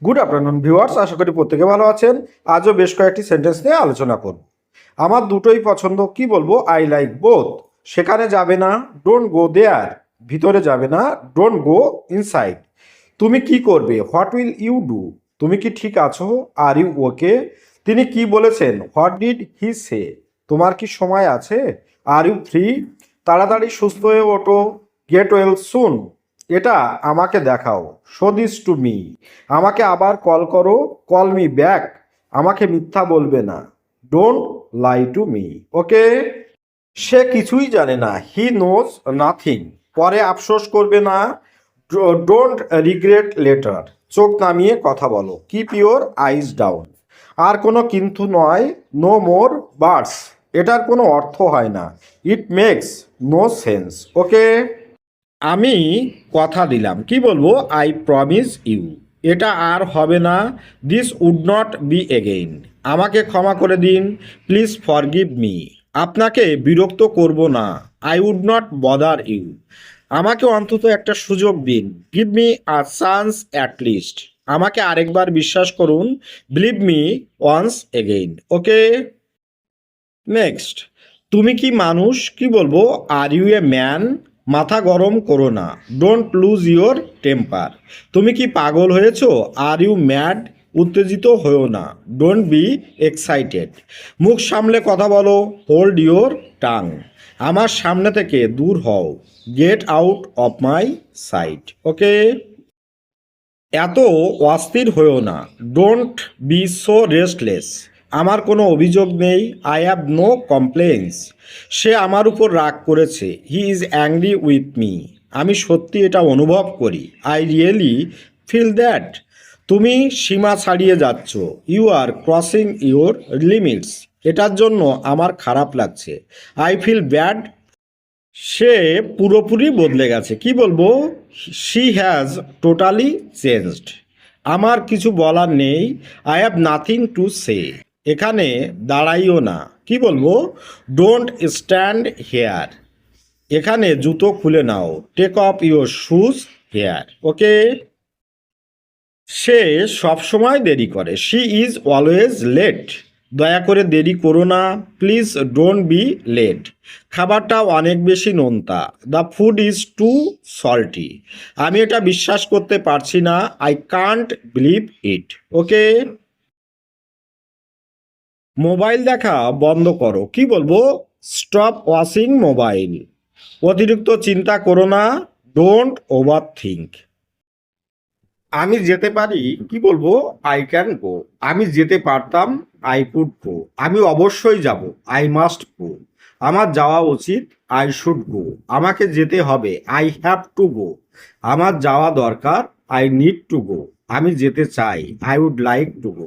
Good afternoon viewers, আশা করি প্রত্যেকে ভালো আছেন। আজও বেশ কয়েকটি সেন্টেন্স নিয়ে আলোচনা করব। আমার দুটোই পছন্দ, কি বলবো? I like both. সেখানে যাবে না, ডোন্ট গো দেয়ার। ভিতরে যাবে না, ডোন্ট গো ইনসাইড। তুমি কি করবে? What will you do? তুমি কি ঠিক আছো? Are you okay? তিনি কি বলেছেন? What did he say? তোমার কি সময় আছে? Are you free? তাড়াতাড়ি সুস্থ হয়ে ওঠো, গেট ওয়েল সুন। এটা আমাকে দেখাও, শো দিস টু মি। আমাকে আবার কল করো, কল মি ব্যাক। আমাকে মিথ্যা বলবে না, ডোন্ট লাই টু মি। ওকে? সে কিছুই জানে না, হি নোজ নাথিং। পরে আফসোস করবে না, ডোন্ট রিগ্রেট লেটার। চোখ নামিয়ে কথা বলো, কিপ ইউর আইজ ডাউন। আর কোনো কিন্তু নয়, নো মোর বার্ডস। এটার কোনো অর্থ হয় না, it makes no sense. Okay? আমি কথা দিলাম, কি বলবো? I promise you. এটা আর হবে না, this would not be again. আমাকে ক্ষমা করে দিন, প্লিজ ফরগিভ মি। আপনাকে বিরক্ত করব না, I would not bother you. আমাকে অন্তত একটা সুযোগ দিন, give me a chance at least. আমাকে আরেকবার বিশ্বাস করুন, believe me once again. Okay? Next, তুমি কি মানুষ? কি বলবো? Are you a man? মাথা গরম করো না, ডোন্ট লুজ ইউর টেম্পার। তুমি কি পাগল হয়েছো? Are you mad? উত্তেজিত হয়েও না, ডোন্ট বি এক্সাইটেড। মুখ সামলে কথা বলো, হোল্ড ইউর টাং। আমার সামনে থেকে দূর হও, get out of my sight. Okay? এত অস্থির হয়েও না, ডোন্ট বি সো রেস্টলেস। আমার কোনো অভিযোগ নেই, আই হ্যাভ নো কমপ্লেন্স। সে আমার উপর রাগ করেছে, he is angry with me. আমি সত্যি এটা অনুভব করি, আই রিয়েলি ফিল দ্যাট। তুমি সীমা ছাড়িয়ে যাচ্ছ, you are crossing your limits. এটার জন্য আমার খারাপ লাগছে, আই ফিল ব্যাড। সে পুরোপুরি বদলে গেছে, কি বলবো? She has totally changed. আমার কিছু বলার নেই, I have nothing to say. এখানে দাঁড়াইও না, কি বলবো? Don't stand here. এখানে জুতো খুলে নাও, take off your shoes here. Okay? সে সবসময় দেরি করে, শি ইজ অলওয়েজ লেট। দয়া করে দেরি করো না, প্লিজ ডোন্ট বি লেট। খাবারটা অনেক বেশি নোনতা, the food is too salty. আমি এটা বিশ্বাস করতে পারছি না, I can't believe it. Okay? Mobile দেখা বন্ধ করো, কি বলবো? Stop watching mobile. অতিরিক্ত চিন্তা করো না, ডোন্ট ওভার থিঙ্ক। আমি যেতে পারি, কি বলবো? I can go. আমি যেতে পারতাম, আই কুড গো। আমি অবশ্যই যাব, আই মাস্ট গো। আমার যাওয়া উচিত, আই শুড গো। আমাকে যেতে হবে, আই হ্যাভ টু গো। আমার যাওয়া দরকার, আই নিড টু গো। আমি যেতে চাই, I would like to go.